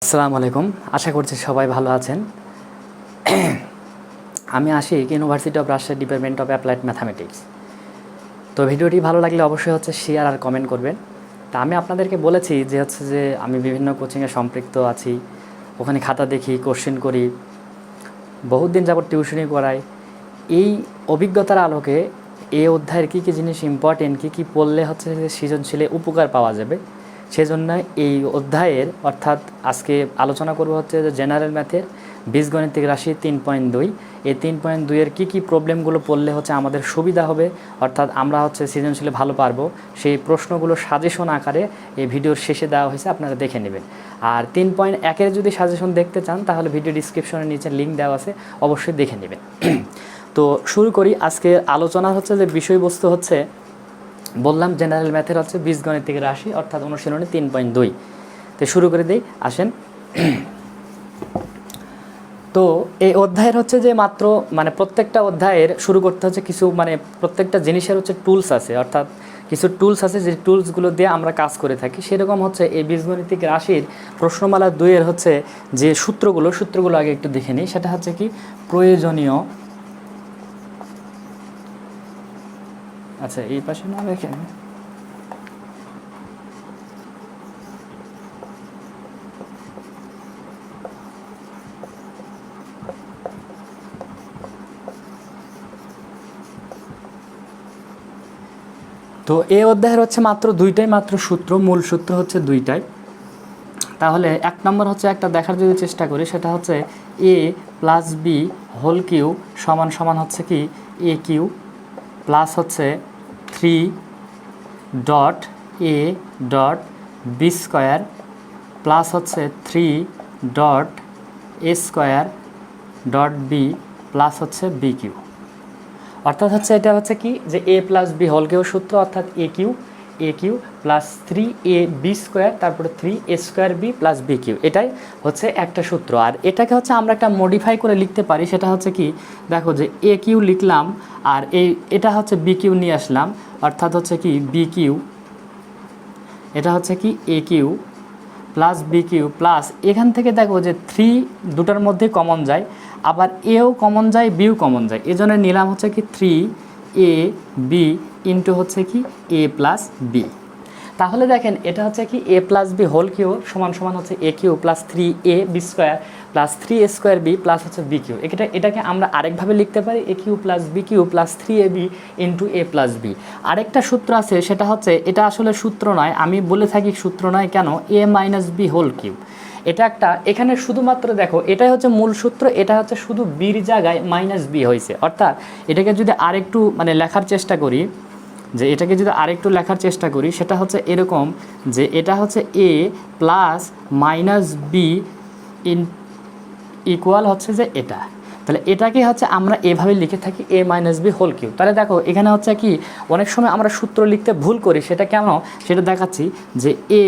আসসালামু আলাইকুম। আশা করছি সবাই ভালো আছেন। আমি Ashik, university of Rajshahi, department of applied mathematics. তো ভিডিওটি ভালো লাগলে অবশ্যই শেয়ার আর কমেন্ট করবেন। তা আমি আপনাদেরকে বলেছি যে আমি বিভিন্ন কোচিংয়ে সম্পৃক্ত আছি, ওখানে খাতা দেখি, কোশ্চেন করি, বহুত দিন যাবত টিউশনি করাই। এই অভিজ্ঞতার আলোকে এই অধ্যায়ের কী কী জিনিস ইম্পর্টেন্ট, কী পড়লে যে সৃজনশীলে উপকার পাওয়া যাবে, সেজন্য এই অধ্যায়ের অর্থাৎ আজকে আলোচনা করব যে জেনারেল ম্যাথের বীজগণিতিক রাশি 3.2। এই 3.2-এর কী প্রবলেমগুলো পড়লে আমাদের সুবিধা হবে, অর্থাৎ আমরা সৃজনশীলে ভালো পারবো, সেই প্রশ্নগুলো সাজেশন আকারে এই ভিডিওর শেষে দেওয়া হয়েছে, আপনারা দেখে নেবেন। আর 3.1-এর যদি সাজেশন দেখতে চান তাহলে ভিডিও ডিসক্রিপশনের নিচে লিঙ্ক দেওয়া আছে, অবশ্যই দেখে নেবেন। তো শুরু করি। আজকে আলোচনা যে বিষয়বস্তু বললাম জেনারেল ম্যাথের বীজগণিতিক রাশি অর্থাৎ অনুশীলনী 3.2। তো শুরু করে দিই, আসেন। তো এই অধ্যায়ের যে মাত্র প্রত্যেকটা অধ্যায়ের শুরু করতে কিছু প্রত্যেকটা জিনিসের টুলস আছে, অর্থাৎ কিছু টুলস আছে যে টুলসগুলো দিয়ে আমরা কাজ করে থাকি। সেরকম এই বীজগণিতিক রাশির প্রশ্নমালা 2-এর যে সূত্রগুলো আগে একটু দেখে নিই। সেটা কি প্রয়োজনীয়, আচ্ছা এই পাশে না দেখেন, তো এই অধ্যায়ের মাত্র সূত্র, মূল সূত্র দুইটাই। তাহলে এক নম্বর একটা দেখার যদি চেষ্টা করি, সেটা a plus B whole cube সমান সমান কি A cube plus 3 dot A dot B square plus 3 dot A square dot B plus B cube. অর্থাৎ এটা কি যে A plus B whole cube সূত্র, অর্থাৎ A cube plus 3ab square তারপরে 3a square B plus B cube, এটাই একটা সূত্র। আর এটাকে আমরা একটা মডিফাই করে লিখতে পারি। সেটা কি, দেখো যে এ কিউ লিখলাম আর এটা বি কিউ নিয়ে আসলাম, অর্থাৎ কি বি কিউ, এটা কি A cube plus B cube plus এখান থেকে দেখো যে 3 দুটার মধ্যে কমন যায়, আবার এও কমন যায় বিও কমন যায়, এজন্য নিলাম কি 3ab ইন্টু কি এ প্লাস বি। তাহলে দেখেন এটা কি A plus B whole cube সমান সমান A cube plus 3ab square plus 3a square B plus B cube. এটাকে আমরা আরেকভাবে লিখতে পারি A cube plus B cube plus 3ab into A plus B. আরেকটা সূত্র আছে, সেটা এটা আসলে সূত্র নয়, আমি বলে থাকি সূত্র নয় কেন, এ মাইনাস বি হোল কিউ। এটা এখানে শুধুমাত্র দেখো এটাই মূল সূত্র, এটা শুধু বির জায়গায় মাইনাস বি হয়েছে। অর্থাৎ এটাকে যদি আরেকটু লেখার চেষ্টা করি, সেটা এরকম যে এটা এ প্লাস মাইনাস বি ইকুয়াল যে এটা। তাহলে এটাকে আমরা এভাবে লিখে থাকি এ মাইনাস বি হোল কিউ। তাহলে দেখো এখানে কি অনেক সময় আমরা সূত্র লিখতে ভুল করি, সেটা কেন সেটা দেখাচ্ছি। যে A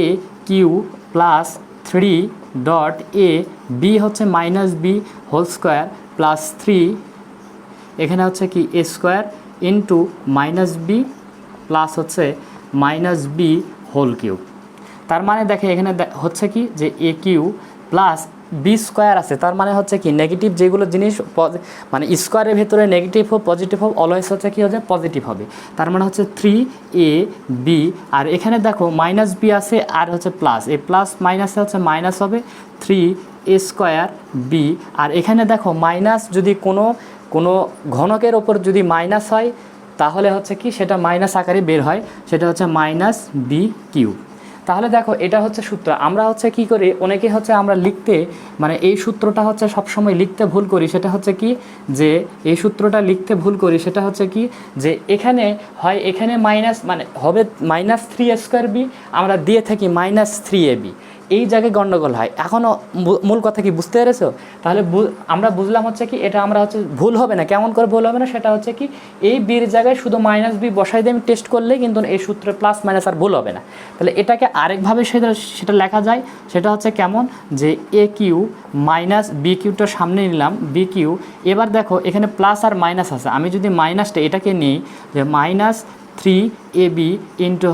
cube plus 3 dot A B minus B whole square plus 3 এখানে কি A square into minus B plus minus B whole cube. তার মানে দেখে এখানে কি যে A cube plus B square আছে, তার মানে কি নেগেটিভ যেগুলো জিনিস স্কোয়ারের ভেতরে নেগেটিভ হোক পজিটিভ হোক অলওয়েজ কি পজিটিভ হবে। তার মানে 3ab, আর এখানে দেখো মাইনাস বি আছে আর প্লাস, এ প্লাস মাইনাসে মাইনাস হবে 3a স্কোয়ার বি। আর এখানে দেখো মাইনাস যদি কোনো ঘনকের ওপর যদি মাইনাস হয় তাহলে কি সেটা মাইনাস আকারে বের হয়, সেটা মাইনাস বি কিউ। তাহলে দেখো এটা সূত্র। আমরা কি করি, অনেকে আমরা লিখতে এই সূত্রটা সবসময় লিখতে ভুল করি। সেটা কি যে এই সূত্রটা লিখতে ভুল করি, সেটা কি যে এখানে হয় এখানে মাইনাস হবে মাইনাস 3a স্কোয়ার বি, আমরা দিয়ে থাকি মাইনাস 3ab, এই জায়গায় গণ্ডগোল হয়। এখনও মূল কথা কি বুঝতে পেরেছো? তাহলে আমরা বুঝলাম কি এটা আমরা ভুল হবে না। কেমন করে ভুল হবে না, সেটা কি এই বির জায়গায় শুধু মাইনাস বি বসাই দিয়ে আমি টেস্ট করলেই কিন্তু এই সূত্রে প্লাস মাইনাস আর ভুল হবে না। তাহলে এটাকে আরেকভাবে সেটা লেখা যায়, সেটা কেমন যে এ কিউ মাইনাস বি কিউটা সামনে নিলাম বি কিউ। এবার দেখো এখানে প্লাস আর মাইনাস আছে, আমি যদি মাইনাসটা এটাকে নিই যে মাইনাস 3ab ইন্টু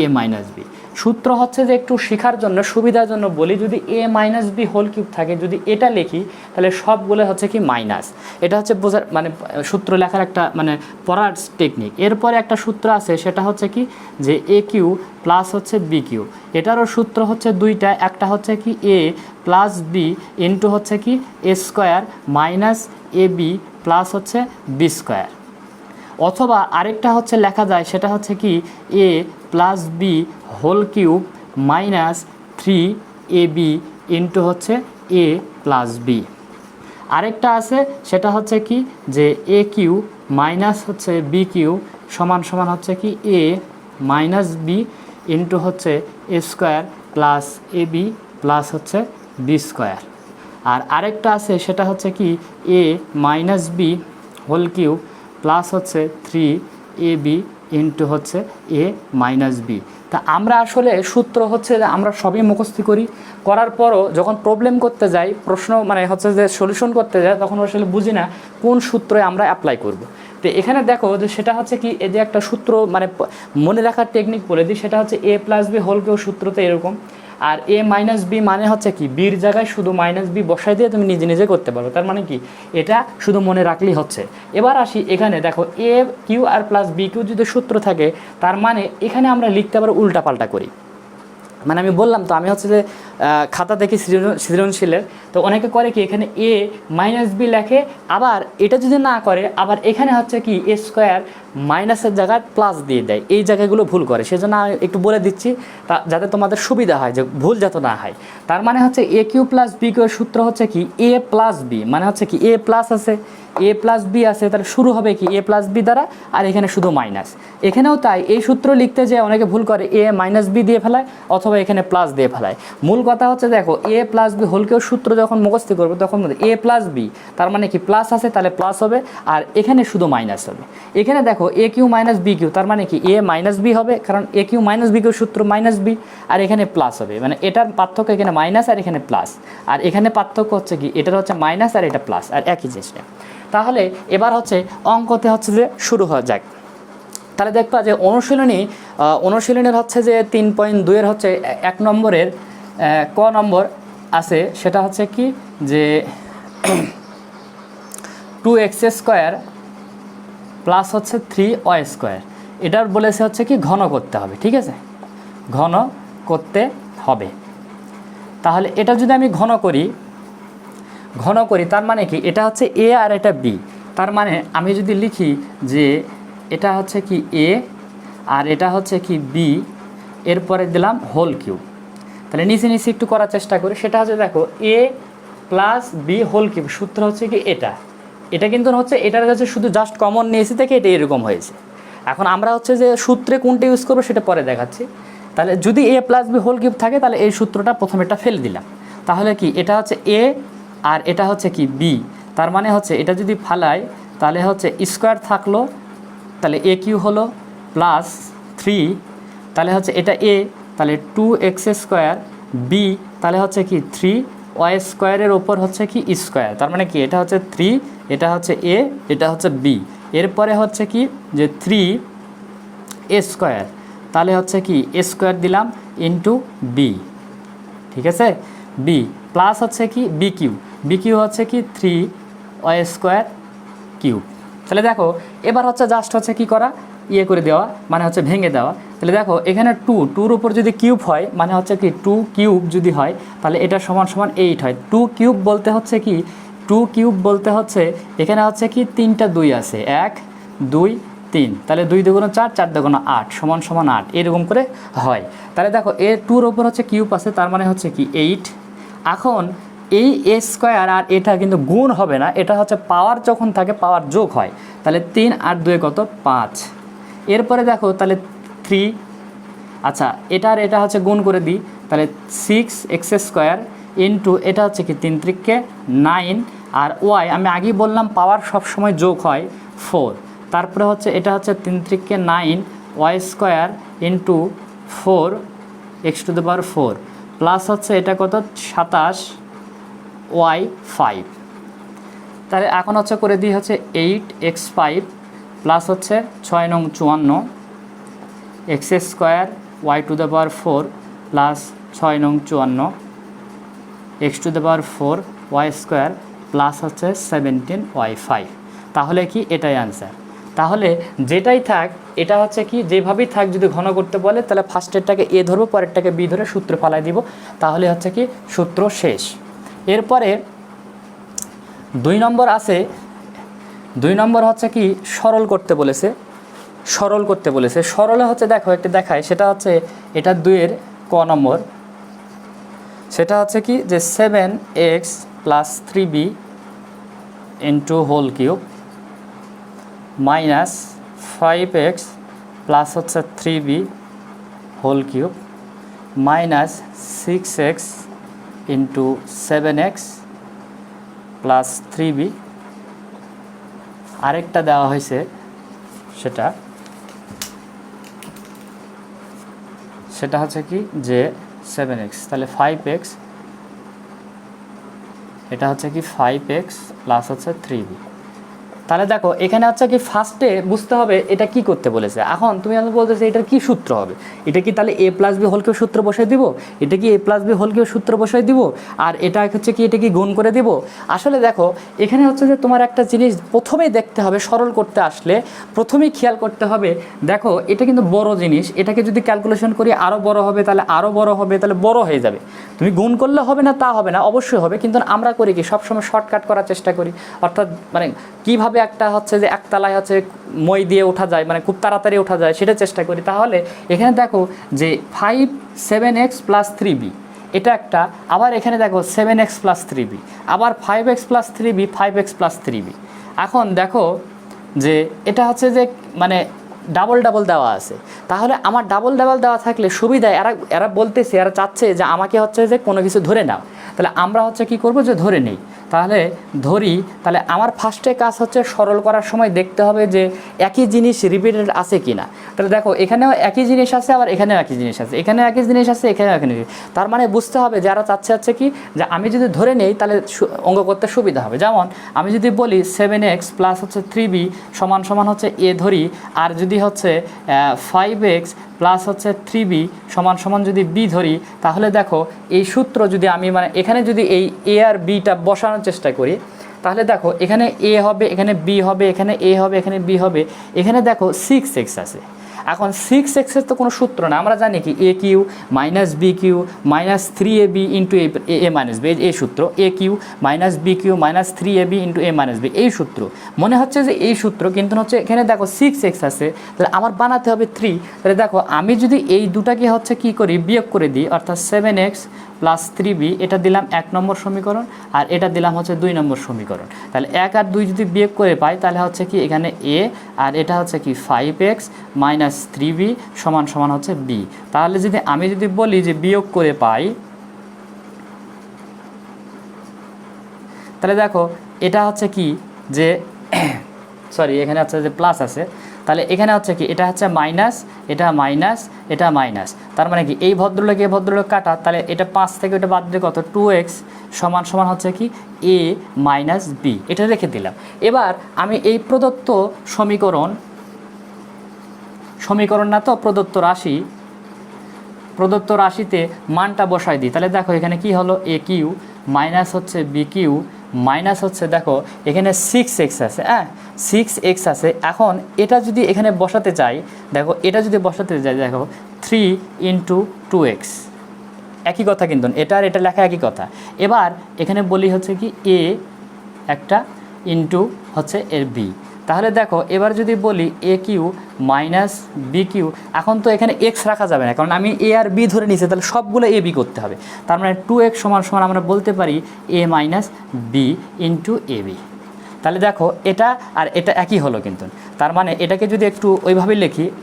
এ মাইনাস বি। সূত্র হচ্ছে যে একটু শেখার জন্য সুবিধার জন্য বলি, যদি a minus B whole cube থাকে, যদি এটা লিখি তাহলে সবগুলো হচ্ছে কি মাইনাস। এটা হচ্ছে বোঝার মানে সূত্র লেখার একটা মানে পড়ার টেকনিক। এরপরে একটা সূত্র আছে, সেটা হচ্ছে কি যে a কিউ প্লাস হচ্ছে বি কিউ। এটারও সূত্র হচ্ছে দুইটা, একটা হচ্ছে কি a প্লাস বি ইন্টু হচ্ছে কি a square minus A B plus হচ্ছে বি স্কোয়ার। অথবা আরেকটা হচ্ছে লেখা যায়, সেটা হচ্ছে কি a plus B whole cube minus 3ab into হচ্ছে a প্লাস বি। আরেকটা আছে, সেটা হচ্ছে কি যে a কিউ মাইনাস হচ্ছে বি কিউ সমান সমান হচ্ছে কি a মাইনাস বি ইন্টু হচ্ছে a square plus A B plus হচ্ছে বি স্কোয়ার। আর আরেকটা আছে, সেটা হচ্ছে কি a minus B whole cube plus হচ্ছে 3ab ইন্টু হচ্ছে a মাইনাস বি। তা আমরা আসলে সূত্র হচ্ছে যে আমরা সবই মুখস্থ করি, করার পরও যখন প্রবলেম করতে যাই, প্রশ্ন মানে হচ্ছে যে সলিউশন করতে যাই, তখন আসলে বুঝি না কোন সূত্রে আমরা অ্যাপ্লাই করব। তো এখানে দেখো যে সেটা হচ্ছে কি এই যে একটা সূত্র মানে মনে রাখার টেকনিক বলে দিই, সেটা হচ্ছে a plus B whole cube সূত্রতে এরকম। আর a মাইনাস বি মানে হচ্ছে কি বির জায়গায় শুধু মাইনাস বি বসাই দিয়ে তুমি নিজে নিজে করতে পারো, তার মানে কি এটা শুধু মনে রাখলেই হচ্ছে। এবার আসি এখানে দেখো a কিউ আর প্লাস বি কিউ যদি সূত্র থাকে, তার মানে এখানে আমরা লিখতে পারো উল্টাপাল্টা করি। মানে আমি বললাম তো, আমি হচ্ছে যে খাতা দেখি সৃজনশীলের, তো অনেকে করে কি এখানে a মাইনাস বি লেখে, আবার এটা যদি না করে আবার এখানে হচ্ছে কি a স্কোয়ার মাইনাসের জায়গায় প্লাস দিয়ে দেয়, এই জায়গাগুলো ভুল করে। সেজন্য আমি একটু বলে দিচ্ছি যাতে তোমাদের সুবিধা হয়, যে ভুল যাতে না হয়। তার মানে হচ্ছে a cube plus B cube এর সূত্র হচ্ছে কি a প্লাস বি, মানে হচ্ছে কি a প্লাস আছে a প্লাস বি আছে, তাহলে শুরু হবে কি a প্লাস বি দ্বারা, আর এখানে শুধু মাইনাস। এখানেও তাই, এই সূত্র লিখতে যে অনেকে ভুল করে a মাইনাস বি দিয়ে ফেলায় অথবা এখানে প্লাস দিয়ে ফেলায়। মূল কথা হচ্ছে দেখো a plus B whole cube সূত্র যখন মুখস্থ করবে তখন a প্লাস বি, তার মানে কি প্লাস আছে তাহলে প্লাস হবে, আর এখানে শুধু মাইনাস হবে। এখানে দেখো a cube minus B cube, তার মানে কি a মাইনাস বি হবে, কারণ a cube minus B cube সূত্র মাইনাস বি, আর এখানে প্লাস হবে, মানে এটার পার্থক্য এখানে মাইনাস আর এখানে প্লাস, আর এখানে পার্থক্য হচ্ছে কি এটার হচ্ছে মাইনাস আর এটা প্লাস, আর একই জিনিসটা। তাহলে এবার হচ্ছে অঙ্কতে হচ্ছে যে শুরু হয়ে যাক। তাহলে দেখবা যে অনুশীলনের হচ্ছে যে 3.2 হচ্ছে 1 নম্বরের ক নম্বর আছে, সেটা হচ্ছে কি যে 2x স্কোয়ার প্লাস হচ্ছে 3y স্কোয়ার, এটার বলেছে হচ্ছে কি ঘন করতে হবে, ঠিক আছে, ঘন করতে হবে। তাহলে এটা যদি আমি ঘন করি, তার মানে কি এটা হচ্ছে a আর এটা b, তার মানে আমি যদি লিখি যে এটা হচ্ছে কি a আর এটা হচ্ছে কি b, এরপরে দিলাম হোল কিউব। তাহলে নিচে একটু করার চেষ্টা করি, সেটা হচ্ছে দেখো a plus B whole cube সূত্র হচ্ছে কি এটা কিন্তু হচ্ছে এটার কাছে শুধু জাস্ট কমন নিয়েছি থেকে এটা এরকম হয়েছে। এখন আমরা হচ্ছে যে সূত্রে কোনটা ইউজ করবো সেটা পরে দেখাচ্ছি। তাহলে যদি a plus B whole cube থাকে তাহলে এই সূত্রটা প্রথমে এটা ফেলে দিলাম, তাহলে কি এটা হচ্ছে a আর এটা হচ্ছে কি b, তার মানে হচ্ছে এটা যদি ফালাই তাহলে হচ্ছে স্কোয়ার থাকলো, তাহলে a কিউ হলো প্লাস 3, তাহলে হচ্ছে এটা a, তাহলে 2x স্কোয়ার, b তাহলে হচ্ছে কি 3y স্কোয়ারের ওপর হচ্ছে কি স্কোয়ার, তার মানে কি এটা হচ্ছে 3, এটা হচ্ছে a, এটা হচ্ছে b, এরপরে হচ্ছে কি যে 3a স্কোয়ার, তাহলে হচ্ছে কি a স্কোয়ার দিলাম ইন্টু b, ঠিক আছে, b প্লাস হচ্ছে কি বি কিউ হচ্ছে কি 3y স্কোয়ার কিউব। তাহলে দেখো এবার হচ্ছে জাস্ট হচ্ছে কি করা ইয়ে করে দেওয়া, মানে হচ্ছে ভেঙে দেওয়া। তাহলে দেখো এখানে 2 উপর যদি কিউব হয় মানে হচ্ছে কি 2 কিউব যদি হয় তাহলে এটা সমান সমান 8 হয়। 2 কিউব বলতে হচ্ছে কি 2 কিউব বলতে হচ্ছে এখানে হচ্ছে কি 3টা 2 আছে, 1 2 3, তাহলে 2 দুগুণ 4, 4 দুগুণ 8 সমান সমান 8, এরকম করে হয়। তাহলে দেখো এর 2-র ওপর হচ্ছে কিউব আছে, তার মানে হচ্ছে কি 8। এখন এই a স্কোয়ার আর এটা কিন্তু গুণ হবে না, এটা হচ্ছে পাওয়ার যখন থাকে পাওয়ার যোগ হয়, তাহলে 3 আর 2 কত 5। এরপরে দেখো তাহলে 3, আচ্ছা এটা আর এটা হচ্ছে গুণ করে দিই, তাহলে 6x স্কোয়ার ইন্টু এটা হচ্ছে কি 3 3কে 9, আর y আমি আগেই বললাম পাওয়ার সবসময় যোগ হয় 4, তারপরে হচ্ছে এটা হচ্ছে 3 3কে 9 y square into 4x two the power 4 plus হচ্ছে এটা কত 27 y 5। তাহলে এখন হচ্ছে করে দিই হচ্ছে 8x5 প্লাস হচ্ছে 6 নং 54 x square Y to the power 4 plus 6 নং 54 X to the power 4 Y square plus হচ্ছে 17 ওয়াই 5। তাহলে কি এটাই আনসার। তাহলে যেটাই থাক এটা হচ্ছে কি যেভাবেই থাক যদি ঘন করতে বলে তাহলে ফার্স্টেরটাকে এ ধরবো, পরেরটাকে বি ধরে সূত্র ফালাই দিব, তাহলে হচ্ছে কি সূত্র শেষ। এরপরে 2 নম্বর আছে, 2 নম্বর হচ্ছে কি সরল করতে বলেছে, সরল করতে বলেছে। সরলে হচ্ছে দেখো একটা দেখায়, সেটা হচ্ছে এটা 2-এর ক নম্বর, সেটা হচ্ছে কি যে 7x plus 3b into whole cube minus 5x plus হচ্ছে 3b whole cube minus 6x into 7x plus 3b। আরেকটা দেওয়া হয়েছে সেটা হচ্ছে কি যে 7x, তাহলে 5x, এটা হচ্ছে কি 5x প্লাস হচ্ছে 3b। তাহলে দেখো এখানে হচ্ছে কি ফার্স্টে বুঝতে হবে এটা কি করতে বলেছে। এখন তুমি আমি বলতেছো এটার কি সূত্র হবে, এটা কি তাহলে a plus B whole cube সূত্র বসাই দিব, এটা কি a plus B whole cube সূত্র বসাই দিব, আর এটা হচ্ছে কি এটা কি গুণ করে দিব। আসলে দেখো এখানে হচ্ছে যে তোমার একটা জিনিস প্রথমেই দেখতে হবে, সরল করতে আসলে প্রথমেই খেয়াল করতে হবে, দেখো এটা কিন্তু বড় জিনিস, এটাকে যদি ক্যালকুলেশন করি আরও বড় হবে, তাহলে আরও বড় হবে, তাহলে বড় হয়ে যাবে। তুমি গুণ করলে হবে না তা হবে না, অবশ্যই হবে, কিন্তু আমরা করি কি সবসময় শর্টকাট করার চেষ্টা করি, অর্থাৎ মানে কীভাবে একটা হচ্ছে যে একতলায় হচ্ছে মই দিয়ে ওঠা যায়, মানে খুব তাড়াতাড়ি ওঠা যায় সেটা চেষ্টা করি। তাহলে এখানে দেখো যে 5 7x প্লাস 3b এটা একটা, আবার এখানে দেখো 7x প্লাস 3b, আবার 5x plus 3b 5x plus 3b। এখন দেখো যে এটা হচ্ছে যে মানে ডাবল ডাবল দেওয়া আছে, তাহলে আমার ডাবল ডাবল দেওয়া থাকলে সুবিধা, এরা বলতেছে, এরা চাচ্ছে যে আমাকে হচ্ছে যে কোনো কিছু ধরে নাও, তাহলে আমরা হচ্ছে কি করব যে ধরে নেই, তাহলে ধরি, তাহলে আমার ফার্স্টে কাজ হচ্ছে সরল করার সময় দেখতে হবে যে একই জিনিস রিপিটেড আছে কি না। তাহলে দেখো এখানেও একই জিনিস আছে, আবার এখানেও একই জিনিস আছে, এখানেও একই জিনিস আছে, এখানেও একই জিনিস, তার মানে বুঝতে হবে যারা চাচ্ছে হচ্ছে কি যে আমি যদি ধরে নেই তাহলে অঙ্ক করতে সুবিধা হবে। যেমন আমি যদি বলি 7x প্লাস হচ্ছে 3b সমান সমান হচ্ছে a ধরি, আর যদি হচ্ছে 5x প্লাস হচ্ছে 3b সমান সমান যদি b ধরি, তাহলে দেখো এই সূত্র যদি আমি মানে এখানে যদি এই a আর bটা বসানোর চেষ্টা করি, তাহলে দেখো এখানে a হবে, এখানে b হবে, এখানে a হবে, এখানে b হবে, এখানে দেখো 6x আছে। এখন 6x-এর তো কোনো সূত্র না, আমরা জানি কি a cube minus B cube minus 3ab into a minus b, এই সূত্র a cube minus B cube minus 3ab into a minus b, এই সূত্র মনে হচ্ছে যে এই সূত্র, কিন্তু হচ্ছে এখানে দেখো 6x আছে, তাহলে আমার বানাতে হবে 3। তাহলে দেখো আমি যদি এই দুটাকে হচ্ছে কি করি বিয়োগ করে দিই, অর্থাৎ 7x প্লাস 3b এটা দিলাম 1 নম্বর সমীকরণ, আর এটা দিলাম হচ্ছে 2 নম্বর সমীকরণ। তাহলে 1 আর 2 যদি বিয়োগ করে পাই তাহলে হচ্ছে কি এখানে a, আর এটা হচ্ছে কি 5x মাইনাস 3b সমান সমান হচ্ছে b। তাহলে যদি আমি যদি বলি যে বিয়োগ করে পাই, তাহলে দেখো এটা হচ্ছে কি যে সরি এখানে হচ্ছে যে প্লাস আছে, তাহলে এখানে হচ্ছে কি এটা হচ্ছে মাইনাস, এটা মাইনাস, এটা মাইনাস, তার মানে কি এই ভদ্রলোক এই ভদ্রলোক কাটা, তাহলে এটা 5 থেকে এটা বাদ দিয়ে কত 2x সমান সমান হচ্ছে কি a মাইনাস b, এটা রেখে দিলাম। এবার আমি এই প্রদত্ত সমীকরণ না তো প্রদত্ত রাশিতে মানটা বসাই দিই, তাহলে দেখো এখানে কি হলো a কিউ মাইনাস হচ্ছে b কিউ মাইনাস হচ্ছে দেখো এখানে 6x আছে, 6x আছে। এখন এটা যদি এখানে বসাতে চাই, দেখো এটা যদি বসাতে চাই, দেখো 3 ইন্টু 2x, একই কথা কিন্তু এটা আর এটা লেখা একই কথা। এবার এখানে বলি হচ্ছে কি a একটা ইন্টু হচ্ছে এর b, তাহলে দেখো এবার যদি বলি a cube minus B cube, এখন তো এখানে x রাখা যাবে না, কারণ আমি a আর b ধরে নিয়েছি, তাহলে সবগুলো a b করতে হবে, তার মানে 2x সমান সমান আমরা বলতে পারি a minus B into a b. তাহলে দেখো এটা আর এটা একই হলো কিন্তু, তার মানে এটাকে যদি একটু ওইভাবে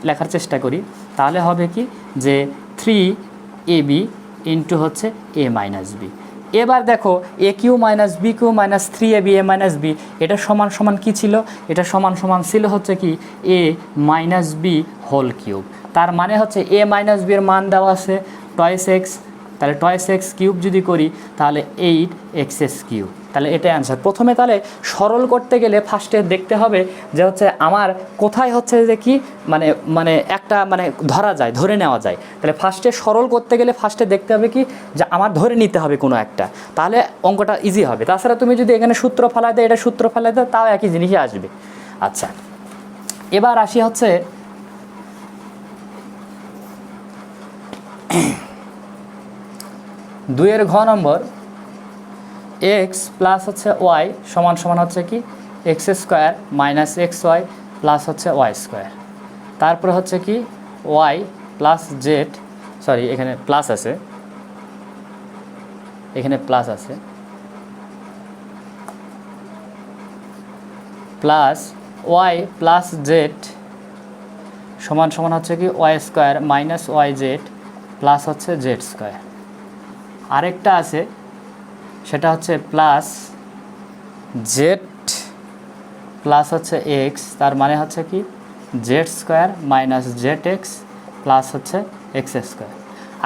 লেখার চেষ্টা করি, তাহলে হবে কি যে 3ab ইন্টু হচ্ছে a মাইনাস বি। এবার দেখো a cube minus B cube minus 3ab a minus b, এটা সমান সমান কী ছিল, এটা সমান সমান ছিল হচ্ছে কি a minus B whole cube. তার মানে হচ্ছে a মাইনাস বি এর মান দেওয়া আছে টয়েস এক্স, তাহলে টয়েস এক্স কিউব যদি করি তাহলে 8x কিউব। তাহলে এটা অ্যান্সার। প্রথমে তাহলে সরল করতে গেলে ফার্স্টে দেখতে হবে যে হচ্ছে আমার কোথায় হচ্ছে যে কি মানে মানে একটা মানে ধরা যায়, ধরে নেওয়া যায়। তাহলে ফার্স্টে সরল করতে গেলে ফার্স্টে দেখতে হবে কি যে আমার ধরে নিতে হবে কোনো একটা, তাহলে অঙ্কটা ইজি হবে। তাছাড়া তুমি যদি এখানে সূত্র ফেলাই দাও, এটা সূত্র ফেলাই দাও, তাও একই জিনিসই আসবে। আচ্ছা, এবার আসি হচ্ছে দুইয়ের ঘ নম্বর, এক্স প্লাস হচ্ছে ওয়াই সমান সমান হচ্ছে কি x square minus x y plus হচ্ছে ওয়াই স্কোয়ার। তারপরে হচ্ছে কি ওয়াই প্লাস জেড, সরি এখানে প্লাস আছে, এখানে প্লাস আছে, প্লাস ওয়াই প্লাস জেড সমান সমান হচ্ছে কি y square minus y z plus হচ্ছে জেড স্কোয়ার। আরেকটা আছে সেটা হচ্ছে প্লাস জেড প্লাস হচ্ছে এক্স, তার মানে হচ্ছে কি z square minus z x plus হচ্ছে এক্স স্কোয়ার।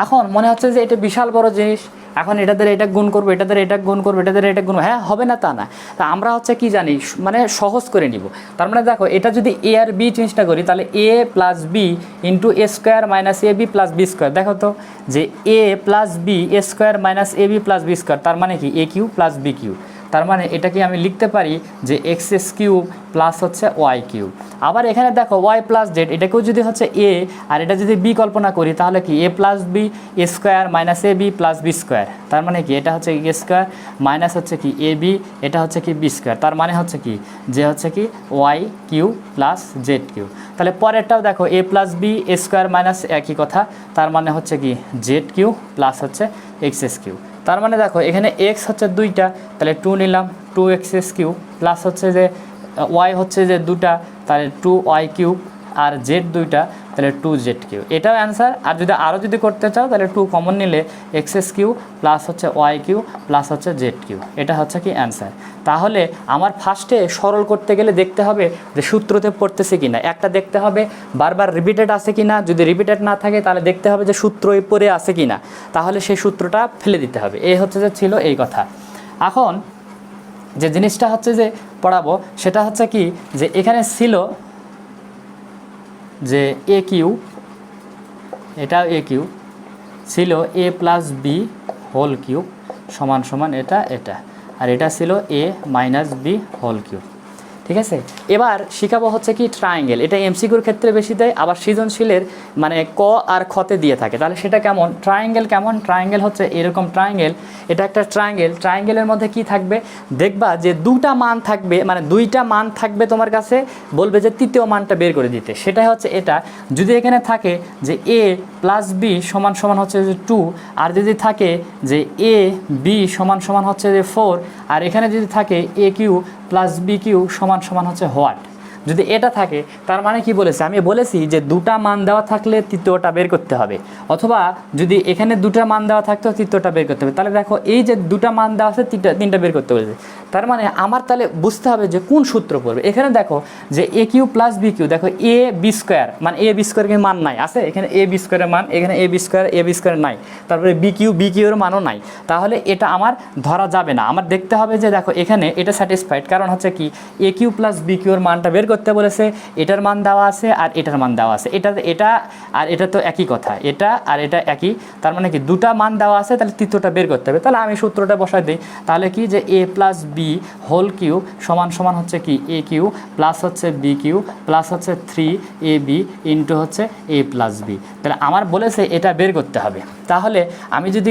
এখন মনে হচ্ছে যে এটা বিশাল বড় জিনিস, এখন এটা দ্বারা এটা গুণ করবো, এটা দ্বারা এটা গুণ করবো, এটা দ্বারা এটা গুণ, হ্যাঁ হবে না তা না। তা আমরা হচ্ছে কি জানি মানে সহজ করে নিব। তার মানে দেখো এটা যদি এ আর বি চেঞ্জটা করি তাহলে এ plus B into A square minus A B plus B square. দেখো তো যে A plus b a square minus A B plus B square, তার মানে কি A cube plus B cube. তার মানে এটাকে আমি লিখতে পারি যে এক্স এস কিউব প্লাস হচ্ছে ওয়াই কিউব। আবার এখানে দেখো ওয়াই প্লাস জেড, এটাকেও যদি হচ্ছে এ আর এটা যদি বি কল্পনা করি তাহলে কি A plus b a square minus A B plus B square. তার মানে কি এটা হচ্ছে এ স্কোয়ার মাইনাস হচ্ছে কি এ বি, এটা হচ্ছে কি বি স্কোয়ার। তার মানে হচ্ছে কি যে হচ্ছে কি y cube plus z cube. তাহলে পরেরটাও দেখো a plus b a square minus একই কথা, তার মানে হচ্ছে কি জেড কিউ প্লাস হচ্ছে এক্স এস কিউ। তার মানে দেখো এখানে এক্স হচ্ছে দুইটা, তাহলে 2 নিলাম 2x কিউ প্লাস হচ্ছে যে ওয়াই হচ্ছে যে দুটা, তাহলে 2y কিউব, আর জেড দুইটা তাহলে 2z কিউ। এটাও অ্যান্সার। আর যদি আরও যদি করতে চাও তাহলে 2 কমন নিলে এক্স কিউ প্লাস হচ্ছে ওয়াই কিউ প্লাস হচ্ছে জেড কিউ, এটা হচ্ছে কি অ্যান্সার। তাহলে আমার ফার্স্টে সরল করতে গেলে দেখতে হবে যে সূত্রতে পড়তেছে কি না, একটা দেখতে হবে বারবার রিপিটেড আছে কি না, যদি রিপিটেড না থাকে তাহলে দেখতে হবে যে সূত্র পড়ে আছে কি না, তাহলে সেই সূত্রটা ফেলে দিতে হবে। এই হচ্ছে যে ছিল এই কথা। এখন যে জিনিসটা হচ্ছে যে পড়াবো সেটা হচ্ছে কি যে এখানে ছিল যে এ কিউ, এটাও এ কিউ ছিল এ প্লাস বি হোল কিউব সমান সমান এটা এটা, আর এটা ছিল এ মাইনাস বি হোল কিউব। ঠিক আছে, এবার শিখাবো হচ্ছে কি ট্রায়াঙ্গেল। এটা এমসিকিউর ক্ষেত্রে বেশি দেয়, আবার সৃজনশীলের মানে ক আর খতে দিয়ে থাকে। তাহলে সেটা কেমন ট্রায়াঙ্গেল, কেমন ট্রায়াঙ্গেল হচ্ছে এরকম ট্রায়াঙ্গেল, এটা একটা ট্রায়াঙ্গেল। ট্রায়াঙ্গেলের মধ্যে কি থাকবে দেখবা যে দুটা মান থাকবে, মানে দুইটা মান থাকবে তোমার কাছে, বলবে যে তৃতীয় মানটা বের করে দিতে। সেটাই হচ্ছে এটা। যদি এখানে থাকে যে এ প্লাস বি সমান সমান হচ্ছে যে 2, আর যদি থাকে যে এ বি সমান সমান হচ্ছে যে 4, আর এখানে যদি থাকে এ কিউ প্লাস বি কিউ সমান সমান হচ্ছে হোয়াট, যদি এটা থাকে তার মানে কি বলেছে, আমি বলেছি যে দুটা মান দেওয়া থাকলে তৃতীয়টা বের করতে হবে, অথবা যদি এখানে দুটা মান দেওয়া থাকতো তৃতীয়টা বের করতে হবে। তাহলে দেখো এই যে দুটা মান দেওয়া আছে তিনটা বের করতে বলেছে, তার মানে আমার তাহলে বুঝতে হবে যে কোন সূত্র পড়বে। এখানে দেখো যে A cube plus B Q, দেখো এ বি স্কোয়ার মানে এ বি স্কোয়ারের মান নাই আছে, এখানে এ বি স্কোয়ারের মান, এখানে এ বি স্কোয়ার নাই, তারপরে বি কিউর মানও নাই, তাহলে এটা আমার ধরা যাবে না। আমার দেখতে হবে যে দেখো এখানে এটা স্যাটিসফাইড, কারণ হচ্ছে কি এ কিউ প্লাস বি কিউর মানটা বের করতে বলেছে, এটার মান দেওয়া আছে আর এটার মান দেওয়া আছে, এটা আর এটা তো একই কথা, এটা আর এটা একই, তার মানে কি দুটা মান দেওয়া আছে, তাহলে তৃতীয়টা বের করতে হবে। তাহলে আমি সূত্রটা বসাই দিই, তাহলে কি যে A plus B whole cube সমান সমান হচ্ছে কি এ কিউ প্লাস হচ্ছে বি কিউ প্লাস হচ্ছে 3ab ইন্টু হচ্ছে এ প্লাস বি। তাহলে আমার বলেছে এটা বের করতে হবে। তাহলে আমি যদি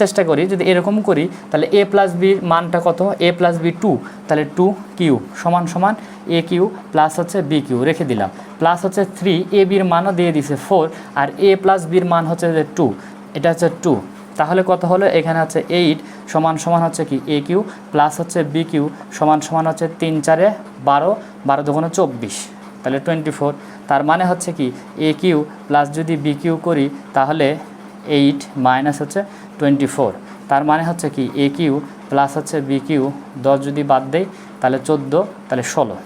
চেষ্টা করি, যদি এরকম করি, তাহলে এ প্লাস বির মানটা কত, এ প্লাস বি 2, তাহলে 2 কিউ সমান সমান এ কিউ প্লাস হচ্ছে বি কিউ রেখে দিলাম, প্লাস হচ্ছে 3, এ বির মানও দিয়ে দিছে 4, আর এ প্লাস বির মান হচ্ছে যে 2, এটা হচ্ছে 2, তাহলে কত হলো এখানে হচ্ছে 8 সমান সমান হচ্ছে কি এ কিউ প্লাস হচ্ছে বি কিউ সমান সমান হচ্ছে 3 4 12, 12 দুগুণে 24, তাহলে 24। তার মানে হচ্ছে কি এ কিউ প্লাস যদি বি কিউ করি তাহলে 8 মাইনাস হচ্ছে 24, তার মানে হচ্ছে কি এ কিউ প্লাস হচ্ছে বি কিউ 10 যদি বাদ দেয় তাহলে 14, তাহলে 16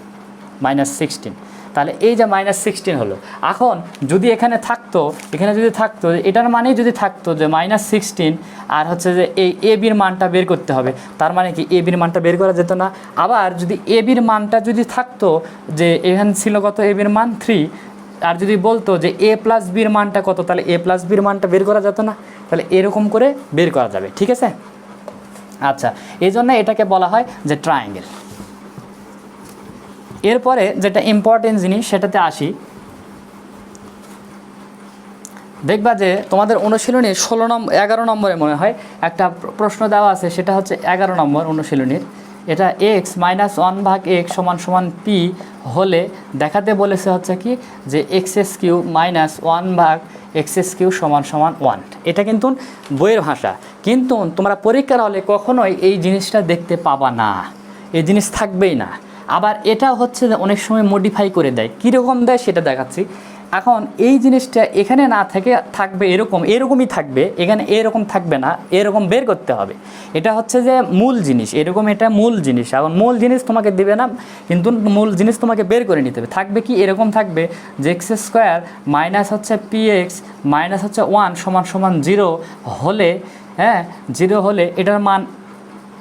মাইনাস 16, তাহলে এই যে -16 হলো। এখন যদি এখানে থাকতো, এখানে যদি থাকতো, এটার মানেই যদি থাকতো যে -16 আর হচ্ছে যে এই এ বির মানটা বের করতে হবে, তার মানে কি এ বির মানটা বের করা যেত না। আবার যদি এ বির মানটা যদি থাকতো যে এখানে ছিল কত, এ বির মান 3, আর যদি বলতো যে এ প্লাস বির মানটা কত, তাহলে এ প্লাস বির মানটা বের করা যেত না। তাহলে এরকম করে বের করা যাবে, ঠিক আছে। আচ্ছা, এই জন্য এটাকে বলা হয় যে ট্রায়াঙ্গেল। এরপরে যেটা ইম্পর্টেন্ট জিনিস সেটাতে আসি, দেখবা যে তোমাদের অনুশীলনীর 11 নম্বরে মনে হয় একটা প্রশ্ন দেওয়া আছে, সেটা হচ্ছে 11 নম্বর অনুশীলনীর। এটা x-1/x = p হলে দেখাতে বলেছে হচ্ছে কি যে x³ - 1/x³ = 1। এটা কিন্তু বইয়ের ভাষা, কিন্তু তোমরা পরীক্ষার হলে কখনোই এই জিনিসটা দেখতে পাবা না, এই জিনিস থাকবেই না। আবার এটা হচ্ছে যে অনেক সময় মডিফাই করে দেয়, কীরকম দেয় সেটা দেখাচ্ছি। এখন এই জিনিসটা এখানে না থেকে থাকবে এরকমই থাকবে, এখানে এরকম থাকবে না, এরকম বের করতে হবে। এটা হচ্ছে যে মূল জিনিস, এরকম এটা মূল জিনিস। এখন মূল জিনিস তোমাকে দেবে না, কিন্তু মূল জিনিস তোমাকে বের করে নিতে হবে। থাকবে কি এরকম থাকবে যে x² মাইনাস হচ্ছে px মাইনাস হচ্ছে 1 = 0 হলে, হ্যাঁ 0 হলে এটার মান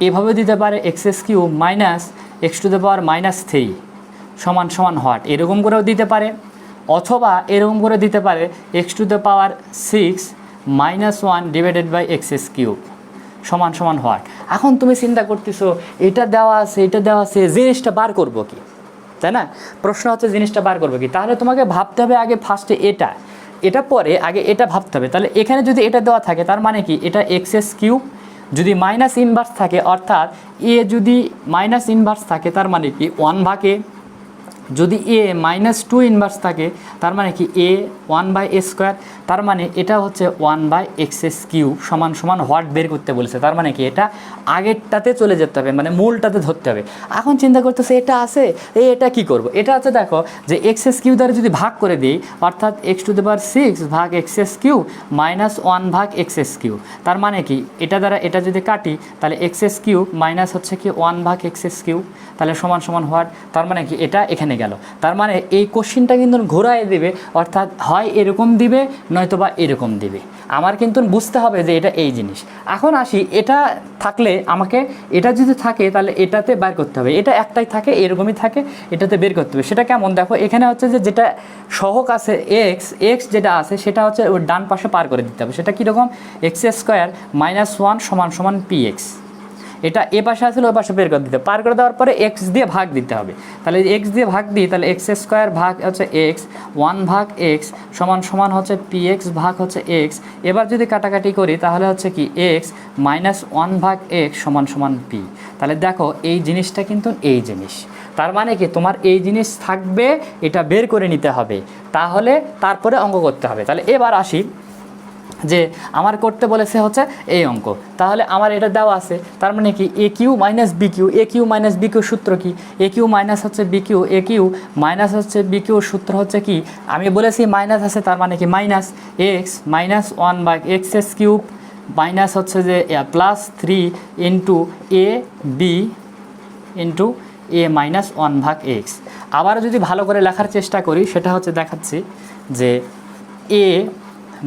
এভাবে দিতে পারে x³ মাইনাস x⁻³ সমান হোয়াট, এরকম করেও দিতে পারে, অথবা এরকম করে দিতে পারে x⁻6 - 1 /x³ সমান হোয়াট। এখন তুমি চিন্তা করতেছো এটা দেওয়া আছে, এটা দেওয়া আছে, জিনিসটা বার করব কি, তাই না? প্রশ্ন হচ্ছে জিনিসটা বার করবো কি। তাহলে তোমাকে ভাবতে হবে আগে ফার্স্টে এটা পরে আগে এটা ভাবতে হবে। তাহলে এখানে যদি এটা দেওয়া থাকে তার মানে কি এটা x³ যদি মাইনাস ইনভার্স থাকে, অর্থাৎ এ যদি মাইনাস ইনভার্স থাকে তার মানে কি 1/a, যদি এ -2 ইনভার্স থাকে তার মানে কি এ 1/a², তার মানে এটা হচ্ছে 1/x³ সমান হোয়াট বের করতে বলেছে। তার মানে কি এটা আগেরটাতে চলে যেতে হবে, মানে মূলটাতে ধরতে হবে। এখন চিন্তা করতেছে এটা আছে, এটা কি করব। এটা হচ্ছে দেখো যে x³ দ্বারা যদি ভাগ করে দিই, অর্থাৎ x⁻6 ভাগ x³ মাইনাস 1/x³, তার মানে কি এটা দ্বারা এটা যদি কাটি তাহলে x³ মাইনাস হচ্ছে কি 1/x³, তাহলে সমান হোয়াট, তার মানে কি এটা এখানে গেল। তার মানে এই কোশ্চিনটা কিন্তু ঘোরায় দেবে, অর্থাৎ হয় এরকম দিবে নয়তোবা এরকম দিবে। আমার কিন্তু বুঝতে হবে যে এটা এই জিনিস। এখন আসি, এটা থাকলে আমাকে, এটা যদি থাকে তাহলে এটাতে বের করতে হবে, এটা একটাই থাকে এরকমই থাকে, এটাতে বের করতে হবে। সেটা কেমন দেখো, এখানে হচ্ছে যে যেটা সহগ আছে x যেটা আছে সেটা হচ্ছে ওর ডান পাশে পার করে দিতে হবে। সেটা কীরকম, x² - 1 = px, এটা এ পাশে আসলে ওই পাশে বের করে দিতে, পার করে দেওয়ার পরে x দিয়ে ভাগ দিতে হবে। তাহলে x দিয়ে ভাগ দিই, তাহলে x² ভাগ হচ্ছে x, 1/x সমান হচ্ছে px ভাগ হচ্ছে x। এবার যদি কাটাকাটি করি তাহলে হচ্ছে কি x মাইনাস 1/x সমান p। তাহলে দেখো এই জিনিসটা কিন্তু এই জিনিস, তার মানে কি তোমার এই জিনিস থাকবে, এটা বের করে নিতে হবে, তাহলে তারপরে অঙ্ক করতে হবে। তাহলে এবার আসি যে আমার করতে বলেছে হচ্ছে এই অঙ্ক, তাহলে আমার এটা দেওয়া আছে, তার মানে কি AQ - BQ, AQ - BQ সূত্র কি, AQ মাইনাস হচ্ছে BQ, AQ মাইনাস হচ্ছে BQ সূত্র হচ্ছে কি, আমি বলেছি মাইনাস আছে, তার মানে কি minus x minus 1/x³ minus হচ্ছে যে +3 into AB into a minus 1/x। আবার যদি ভালো করে লেখার চেষ্টা করি সেটা হচ্ছে দেখাচ্ছি যে a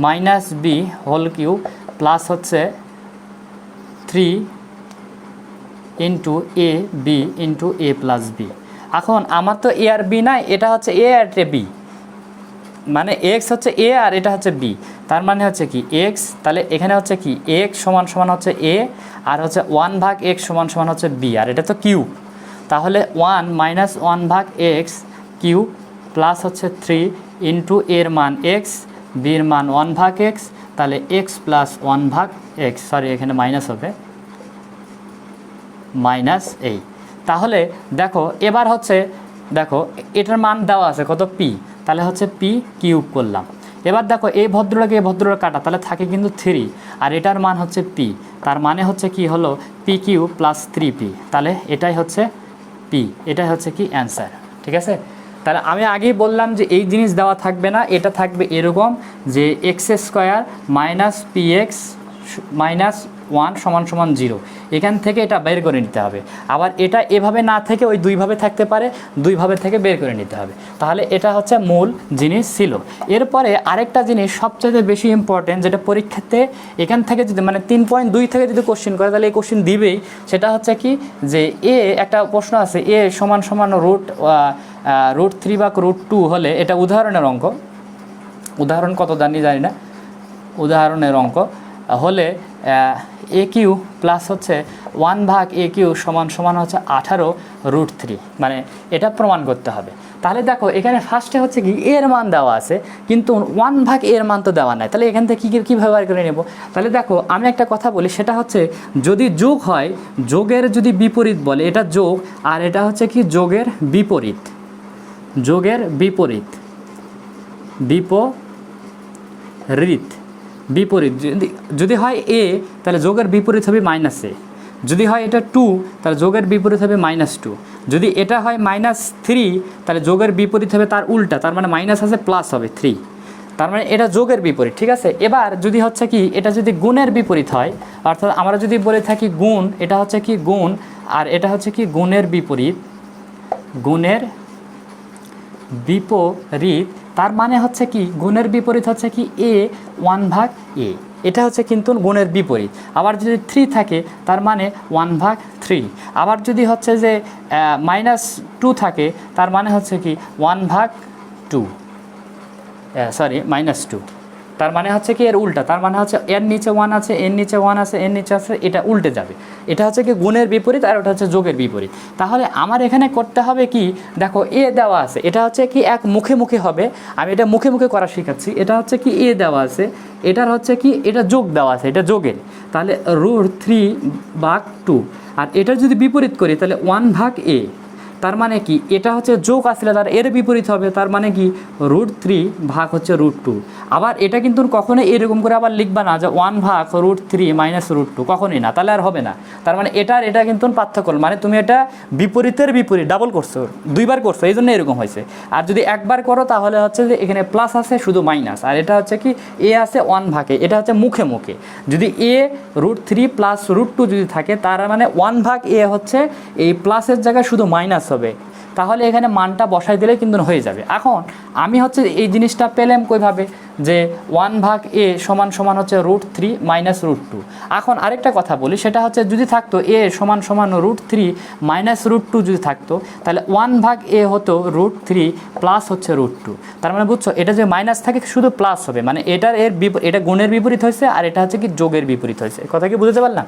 minus b whole cube plus হচ্ছে 3 into a b into a plus b। এখন আমার তো a আর b নাই, এটা হচ্ছে a আর এটা b, মানে x হচ্ছে a আর এটা হচ্ছে b, তার মানে হচ্ছে কি x, তাহলে এখানে হচ্ছে কি x সমান হচ্ছে a আর হচ্ছে 1/x সমান হচ্ছে b, আর এটা তো কিউব, তাহলে 1 মাইনাস 1/x কিউব প্লাস হচ্ছে 3 ইন্টু এর মান x, বির মান 1/x, তাহলে x প্লাস 1/x, সরি এখানে মাইনাস হবে মাইনাস এই। তাহলে দেখো এবার হচ্ছে দেখো এটার মান দেওয়া আছে কত p, তাহলে হচ্ছে p কিউব করলাম। এবার দেখো এই ভদ্রটাকে এই ভদ্রটা কাটা, তাহলে থাকে কিন্তু 3, আর এটার মান হচ্ছে p, তার মানে হচ্ছে কি হলো p কিউব প্লাস 3p, তাহলে এটাই হচ্ছে p, এটাই হচ্ছে কি অ্যান্সার। ঠিক আছে, তাহলে আমি আগেই বললাম যে এই জিনিস দেওয়া থাকবে না, এটা থাকবে এরকম যে x² মাইনাস px মাইনাস 1 সমান সমান 0, এখান থেকে এটা বের করে নিতে হবে। আবার এটা এভাবে না থেকে ওই দুইভাবে থাকতে পারে, দুইভাবে থেকে বের করে নিতে হবে। তাহলে এটা হচ্ছে মূল জিনিস ছিল। এরপরে আরেকটা জিনিস সবচেয়ে বেশি ইম্পর্টেন্ট, যেটা পরীক্ষাতে এখান থেকে যদি মানে 3.2 থেকে যদি কোশ্চেন করে তাহলে এই কোশ্চেন দিবেই, সেটা হচ্ছে কি যে এ একটা প্রশ্ন আছে এ সমান সমান √3 বা √2 হলে, এটা উদাহরণের অঙ্ক, উদাহরণ কত জানি না, উদাহরণের অঙ্ক হলে এ কিউ প্লাস হচ্ছে 1/a³ সমান সমান হচ্ছে 18√3, মানে এটা প্রমাণ করতে হবে। তাহলে দেখো এখানে ফার্স্টে হচ্ছে কি এর মান দেওয়া আছে, কিন্তু 1/a মান তো দেওয়া নাই, তাহলে এখান থেকে কীভাবে বার করে নেব? তাহলে দেখো আমি একটা কথা বলি, সেটা হচ্ছে যদি যোগ হয়, যোগের যদি বিপরীত বলে, এটা যোগ আর এটা হচ্ছে কি যোগের বিপরীত, যোগের বিপরীত, বিপরীত যদি হয় a তাহলে যোগের বিপরীত হবে -a, যদি হয় এটা 2 তাহলে যোগের বিপরীত হবে -2, যদি এটা হয় -3 তাহলে যোগের বিপরীত হবে তার উল্টা, তার মানে মাইনাস আছে প্লাস হবে 3, তার মানে এটা যোগের বিপরীত। ঠিক আছে, এবার যদি হচ্ছে কি এটা যদি গুণের বিপরীত হয়, অর্থাৎ আমরা যদি বলে থাকি গুণ, এটা হচ্ছে কি গুণ আর এটা হচ্ছে কি গুণের বিপরীত, গুণের বিপরীত, তার মানে হচ্ছে কি গুণের বিপরীত হচ্ছে কি a 1/a, এটা হচ্ছে কিন্তু গুণের বিপরীত। আবার যদি 3 থাকে তার মানে 1/3, আবার যদি হচ্ছে যে -2 থাকে তার মানে হচ্ছে কি 1/2, -2, তার মানে হচ্ছে কি এর উল্টা, তার মানে হচ্ছে এর নিচে 1 আছে, এর নিচে 1 আছে, এর নিচে আছে, এটা উল্টে যাবে। এটা হচ্ছে কি গুণের বিপরীত আর ওটা হচ্ছে যোগের বিপরীত। তাহলে আমার এখানে করতে হবে কি, দেখো এ দেওয়া আছে, এটা হচ্ছে কি এক মুখে মুখে হবে, আমি এটা মুখে মুখে করা শেখাচ্ছি। এটা হচ্ছে কি এ দেওয়া আছে, এটার হচ্ছে কি এটা যোগ দেওয়া আছে, এটা যোগের, তাহলে √3/2, আর এটা যদি বিপরীত করি তাহলে 1/a, তার মানে কি এটা হচ্ছে যোগ আসলে তার এর বিপরীত হবে, তার মানে কি √3 ভাগ হচ্ছে √2। আবার এটা কিন্তু কখনোই এরকম করে আবার লিখবা না যে 1/√3 - √2, কখনোই না, তাহলে আর হবে না। তার মানে এটা কিন্তু পার্থক্য, মানে তুমি এটা বিপরীতের বিপরীত ডাবল করছো, দুইবার করছো, এই জন্য এরকম হয়েছে। আর যদি একবার করো তাহলে হচ্ছে যে এখানে প্লাস আছে শুধু মাইনাস, আর এটা হচ্ছে কি এ আছে 1/a, এটা হচ্ছে মুখে মুখে। যদি a √3 + √2 যদি থাকে তার মানে 1/a হচ্ছে এই প্লাসের জায়গায় শুধু মাইনাস হবে, তাহলে এখানে মানটা বসাই দিলে কিন্তু হয়ে যাবে। এখন আমি হচ্ছে এই জিনিসটা পেলাম কইভাবে, যে 1/a সমান সমান হচ্ছে √3 - √2। এখন আরেকটা কথা বলি, সেটা হচ্ছে যদি থাকতো a সমান সমান √3 - √2 যদি থাকতো, তাহলে 1/a হতো √3 প্লাস হচ্ছে √2। তার মানে বুঝছো, এটা যে মাইনাস থাকে শুধু প্লাস হবে, মানে এটা গুণের বিপরীত হয়েছে আর এটা হচ্ছে কি যোগের বিপরীত হয়েছে। কথা কি বুঝতে পারলাম?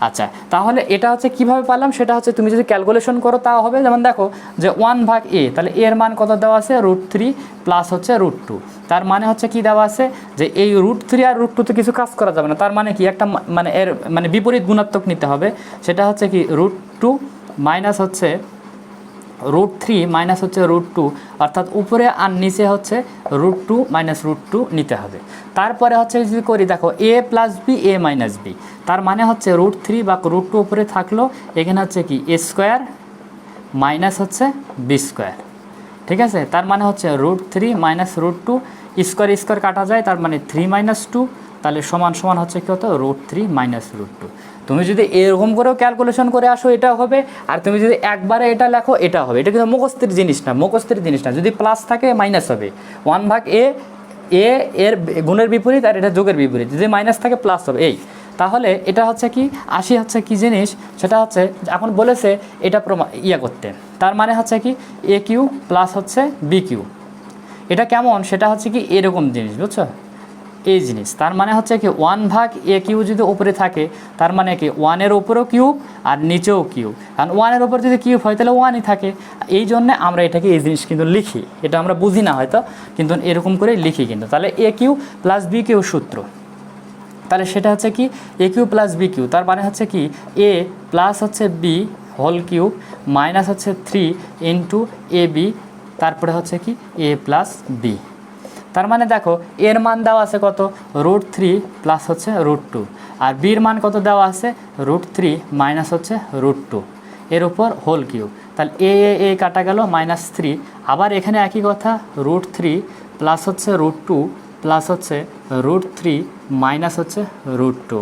আচ্ছা, তাহলে এটা হচ্ছে কিভাবে পেলাম, সেটা হচ্ছে তুমি যদি ক্যালকুলেশন করো তাও হবে। যেমন দেখো যে 1/a, তাহলে এর মান কত দেওয়া আছে √3 প্লাস হচ্ছে √2, তার মানে হচ্ছে কি দেওয়া আছে যে এই √3 আর √2 তে কিছু কাজ করা যাবে না, তার মানে কি একটা মানে এর মানে বিপরীত গুণাত্মক নিতে হবে, সেটা হচ্ছে কি √2 মাইনাস হচ্ছে √3 মাইনাস হচ্ছে √2, অর্থাৎ উপরে আর নিচে হচ্ছে √2 - √2 নিতে হবে। তারপরে হচ্ছে যদি করি দেখো a + b a - b, তার মানে হচ্ছে √3 বা √2 উপরে থাকলো, এখানে হচ্ছে কি a² মাইনাস হচ্ছে b², ঠিক আছে। তার মানে হচ্ছে √3 - √2, স্কোয়ার কাটা যায়, তার মানে 3 - 2, তাহলে সমান সমান হচ্ছে কি হতো √3 - √2। তুমি যদি এরকম করেও ক্যালকুলেশন করে আসো এটাও হবে, আর তুমি যদি একবারে এটা লেখো এটাও হবে। এটা কিন্তু মুখস্থের জিনিস না, যদি প্লাস থাকে মাইনাস হবে। 1/a এর গুণের বিপরীত আর এটা যোগের বিপরীত, যদি মাইনাস থাকে প্লাস হবে। এই তাহলে এটা হচ্ছে কি হচ্ছে কি জিনিস, সেটা হচ্ছে এখন বলেছে এটা করতে, তার মানে হচ্ছে কি a³ প্লাস হচ্ছে b³, এটা কেমন সেটা হচ্ছে কি এরকম জিনিস, বুঝছো, এই জিনিস। তার মানে হচ্ছে কি 1/a³ যদি উপরে থাকে তার মানে কি 1-এর উপরেও কিউব আর নিচেও কিউব, কারণ 1-এর উপর যদি কিউব হয় তাহলে 1-ই থাকে। এই জন্য আমরা এটাকে এই জিনিস কিন্তু লিখি, এটা আমরা বুঝি না হয়তো, কিন্তু এরকম করে লিখি কিন্তু। তাহলে a³ প্লাস b³ সূত্র, তাহলে সেটা হচ্ছে কি a³ প্লাস b³, তার মানে হচ্ছে কি a প্লাস হচ্ছে b হোল কিউব মাইনাস হচ্ছে 3 ইন্টু ab, তারপরে হচ্ছে কি a প্লাস b। তার মানে দেখো এর মান দেওয়া আছে কত √3 প্লাস হচ্ছে √2, আর বির মান কত দেওয়া আছে √3 মাইনাস হচ্ছে √2 এর উপর হোল কিউব, তাহলে এ কাটা গেল -3। আবার এখানে একই কথা √3 প্লাস হচ্ছে √2 প্লাস হচ্ছে √3 মাইনাস হচ্ছে √2,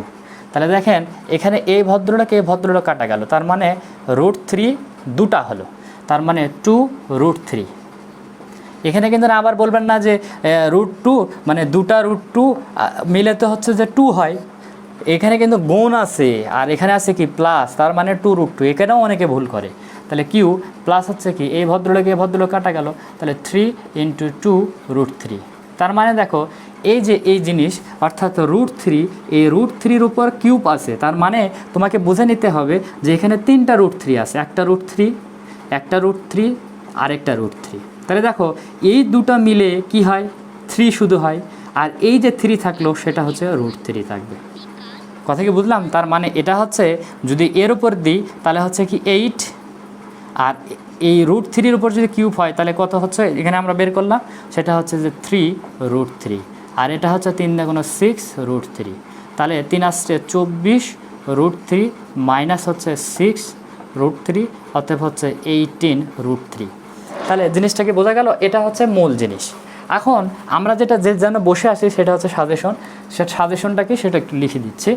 তাহলে দেখেন এখানে এই ভদ্রলোক কাটা গেল, তার মানে √3 দুটা হলো, তার মানে 2√3। এখানে কিন্তু আবার বলবেন না যে √2 মানে দুটা √2 মিলে তো হচ্ছে যে 2 হয়, এখানে কিন্তু গুণ আছে আর এখানে আছে কি প্লাস, তার মানে 2√2। এখানেও অনেকে ভুল করে। তাহলে কিউ প্লাস হচ্ছে কি এই ভদ্রলোক কাটা গেল, তাহলে 3 × 2√3। তার মানে দেখো এই যে এই জিনিস অর্থাৎ √3, এই √3-র উপর কিউব আছে, তার মানে তোমাকে বুঝে নিতে হবে যে এখানে 3টা √3 আছে, একটা √3 আর একটা √3। তাহলে দেখো এই দুটো মিলে কি হয় 3 শুধু হয়, আর এই যে 3 থাকলো সেটা হচ্ছে √3 থাকবে। কথা কি বুঝলাম? তার মানে এটা হচ্ছে যদি এর উপর দিই তাহলে হচ্ছে কি 8, আর এই √3-র উপর যদি কিউব হয় তাহলে কত হচ্ছে এখানে আমরা বের করলাম, সেটা হচ্ছে যে 3√3, আর এটা হচ্ছে 3 × 6√3। তাহলে 3 আসছে 24√3 মাইনাস হচ্ছে 6√3, অতএব হচ্ছে 18√3। তাহলে জিনিসটাকে বোঝা গেল, এটা হচ্ছে মূল জিনিস। এখন আমরা যেটা যে যেন বসে আসি সেটা হচ্ছে সাজেশন। সাজেশনটা কি সেটা একটু লিখে দিচ্ছি।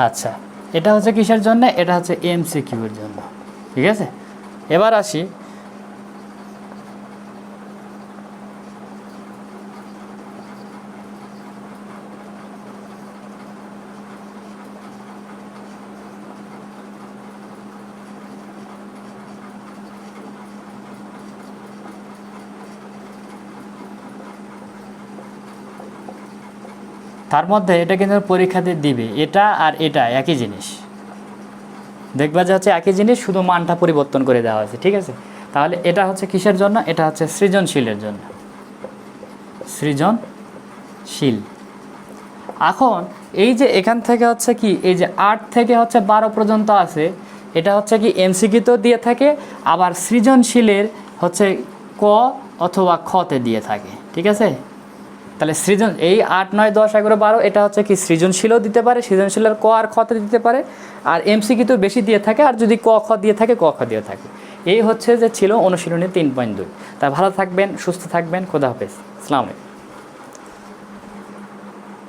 আচ্ছা, এটা হচ্ছে কিসের জন্য? এটা হচ্ছে এমসিকিউর জন্য, ঠিক আছে। এবার আসি তার মধ্যে এটা কিন্তু পরীক্ষাতে দিবে, এটা আর এটা একই জিনিস, দেখবা যে হচ্ছে একই জিনিস, শুধু মানটা পরিবর্তন করে দেওয়া হয়েছে, ঠিক আছে। তাহলে এটা হচ্ছে কিসের জন্য? এটা হচ্ছে সৃজনশীলের জন্য, সৃজনশীল। এখন এই যে এখান থেকে হচ্ছে কি এই যে 8 থেকে হচ্ছে 12 পর্যন্ত আছে, এটা হচ্ছে কি এমসিকিউতে দিয়ে থাকে, আবার সৃজনশীলের হচ্ছে ক অথবা খতে দিয়ে থাকে, ঠিক আছে। তাহলে সৃজন এই 8, 9, 10, 11, 12 এটা হচ্ছে কি সৃজনশীলও দিতে পারে, সৃজনশীলের ক আর খতে দিতে পারে, আর এমসিকিউ তো বেশি দিয়ে থাকে, আর যদি ক খ দিয়ে থাকে ক খ দিয়ে থাকে। এই হচ্ছে যে ছিল অনুশীলনী 3.2। তা ভালো থাকবেন, সুস্থ থাকবেন, খোদা হাফেজ, আসসালামু আলাইকুম।